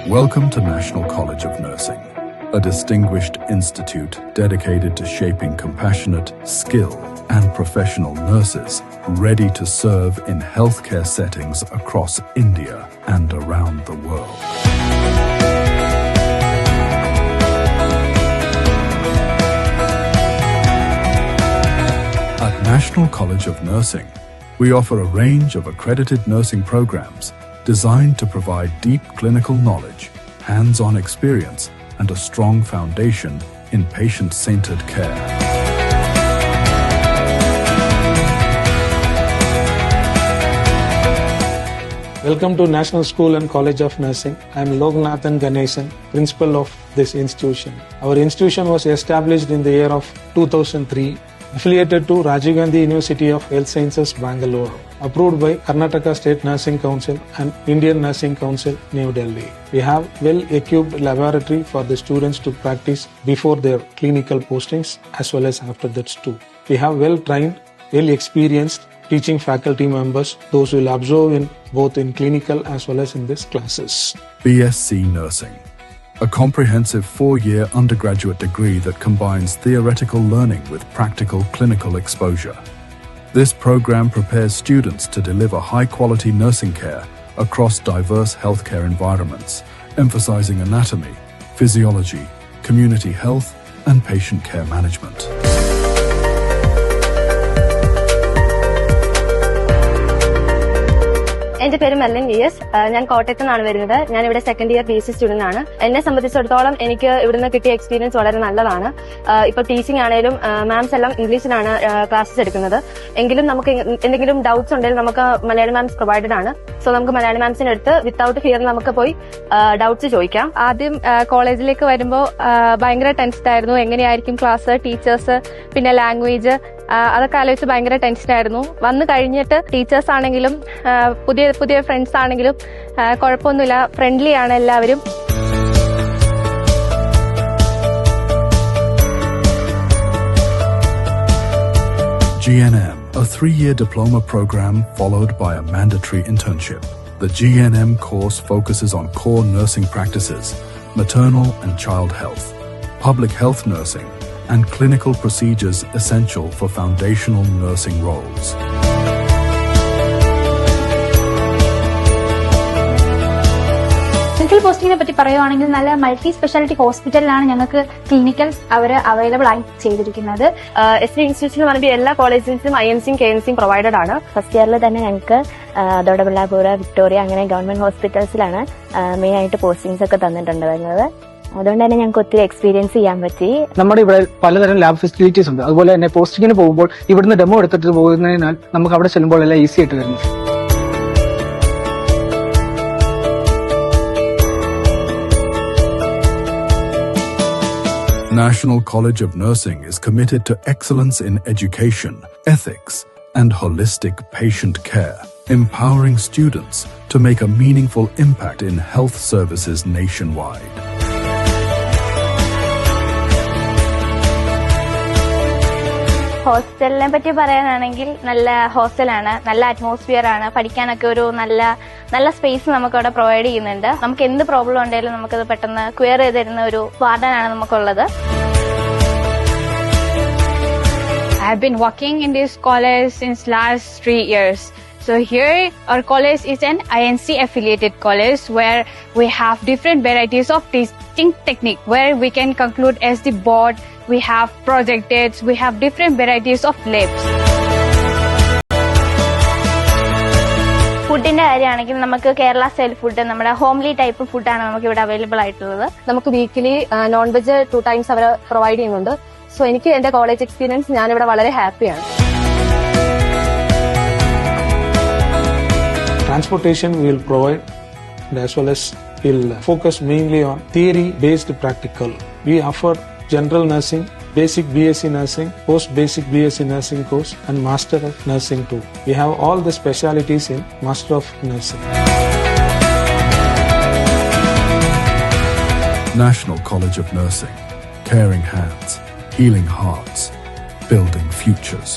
Welcome to National College of Nursing, a distinguished institute dedicated to shaping compassionate, skilled, and professional nurses ready to serve in healthcare settings across India and around the world. At National College of Nursing, we offer a range of accredited nursing programs designed to provide deep clinical knowledge, hands-on experience, and a strong foundation in patient-centered care. Welcome to National School and College of Nursing. I am Loganathan Ganesan, principal of this institution. Our institution was established in the year of 2003, affiliated to Rajiv Gandhi University of Health Sciences, Bangalore, approved by Karnataka State Nursing Council and Indian Nursing Council, New Delhi. We have well-equipped laboratory for the students to practice before their clinical postings as well as after that too. We have well-trained, well-experienced teaching faculty members, those who will observe in both in clinical as well as in these classes. BSc Nursing, a comprehensive 4-year undergraduate degree that combines theoretical learning with practical clinical exposure. This program prepares students to deliver high-quality nursing care across diverse healthcare environments, emphasizing anatomy, physiology, community health, and patient care management. എന്റെ പേര് Merlin VS. ഞാൻ കോട്ടയത്ത് നിന്നാണ് വരുന്നത്. ഞാൻ ഇവിടെ second year BSc student ആണ്. എന്നെ സംബന്ധിച്ചിടത്തോളം എനിക്ക് ഇവിടുന്ന് കിട്ടിയ എക്സ്പീരിയൻസ് വളരെ നല്ലതാണ്. ഇപ്പൊ ടീച്ചിങ് ആണെങ്കിലും മാംസ് എല്ലാം ഇംഗ്ലീഷിലാണ് ക്ലാസ്സസ് എടുക്കുന്നത്. എങ്കിലും നമുക്ക് എന്തെങ്കിലും ഡൗട്ട്സ് ഉണ്ടെങ്കിൽ നമുക്ക് മലയാളി മാംസ് പ്രൊവൈഡഡ് ആണ്. സോ നമുക്ക് മലയാളി മാംസിന്റെ അടുത്ത് വിത്തൌട്ട് ഫിയർ നമുക്ക് പോയി ഡൗട്ട്സ് ചോദിക്കാം. ആദ്യം കോളേജിലേക്ക് വരുമ്പോൾ ഭയങ്കര ടെൻസ്ഡ് ആയിരുന്നു. എങ്ങനെയായിരിക്കും ക്ലാസ്, ടീച്ചേഴ്സ്, പിന്നെ ലാംഗ്വേജ്, അതൊക്കെ ആലോചിച്ച് ഭയങ്കര ടെൻഷനായിരുന്നു. വന്നു കഴിഞ്ഞിട്ട് ടീച്ചേഴ്സ് ആണെങ്കിലും പുതിയ ഫ്രണ്ട്സ് ആണെങ്കിലും കുഴപ്പമൊന്നുമില്ല, ഫ്രണ്ട്ലി ആണ് എല്ലാവരും. GNM, a 3-year diploma program followed by a mandatory internship. The GNM course focuses on core nursing practices, maternal and child health, public health nursing, and clinical procedures essential for foundational nursing roles. Clinical പോസ്റ്റിങ്ങിനെ പറ്റി പറയുവാണെങ്കിൽ നല്ല multi speciality ഹോസ്പിറ്റലിലാണ് ഞങ്ങൾക്ക് clinical available ആയി ചെയ്തിരിക്കുന്നത്. SC institution എന്ന് പറയുമ്പോൾ എല്ലാ കോളേജസിലും IMCയും KMCയും പ്രൊവൈഡഡ് ആണ്. ഫസ്റ്റ് ഇയറിൽ തന്നെ ഞങ്ങൾക്ക് ദൊഡബള്ളാപുര, വിക്ടോറിയ അങ്ങനെ ഗവൺമെന്റ് ഹോസ്പിറ്റൽസിലാണ് മെയിൻ ആയിട്ട് പോസ്റ്റിംഗ്സ് ഒക്കെ തന്നിട്ടുണ്ടായിരുന്നത്. അതുകൊണ്ട് തന്നെ ഞങ്ങൾക്ക് ഒത്തിരി എക്സ്പീരിയൻസ് ചെയ്യാൻ പറ്റി. നമ്മുടെ ഇവിടെ പലതരം ലാബ് ഫെസിലിറ്റീസ് ഉണ്ട്. അതുപോലെ തന്നെ പോസ്റ്റിങ്ങിന് പോകുമ്പോൾ ഇവിടുന്ന് ഡെമോ എടുത്തിട്ട് പോകുന്നതിനാൽ നമുക്ക് അവിടെ ചെല്ലുമ്പോൾ എല്ലാം ഈസി ആയിട്ട് വരുന്നു. National College of Nursing is committed to excellence in education, ethics, and holistic patient care, empowering students to make a meaningful impact in health services nationwide. ഹോസ്റ്റലിനെ പറ്റി പറയാനാണെങ്കിൽ നല്ല ഹോസ്റ്റലാണ്, നല്ല അറ്റ്മോസ്ഫിയർ ആണ്, പഠിക്കാനൊക്കെ ഒരു നല്ല സ്പേസ് നമുക്ക് അവിടെ പ്രൊവൈഡ് ചെയ്യുന്നുണ്ട്. നമുക്ക് എന്ത് പ്രോബ്ലം ഉണ്ടെങ്കിലും നമുക്കത് പെട്ടെന്ന് ക്ലിയർ ചെയ്ത് തരുന്ന ഒരു വാർഡനാണ് നമുക്കുള്ളത്. I have been working in this college since last 3 years. So here our college is an INC affiliated college where we have different varieties of teaching technique where we can conclude as the board, we have projected, we have different varieties of labs. ഫുഡിന്റെ കാര്യമാണെങ്കിൽ നമുക്ക് Kerala style food, നമ്മുടെ homely type ഫുഡാണ് നമുക്ക് ഇവിടെ available ആയിട്ടുള്ളത്. നമുക്ക് weekly non veg 2 times അവർ provide ചെയ്യുന്നുണ്ട്. സോ എനിക്ക് എന്റെ കോളേജ് എക്സ്പീരിയൻസ് ഞാനിവിടെ വളരെ ഹാപ്പിയാണ്. Transportation we will provide, and as well as we'll focus mainly on theory-based practical. We offer general nursing, basic BSc nursing, post-basic BSc nursing course, and Master of Nursing too. We have all the specialities in Master of Nursing. National College of Nursing, caring hands, healing hearts, building futures.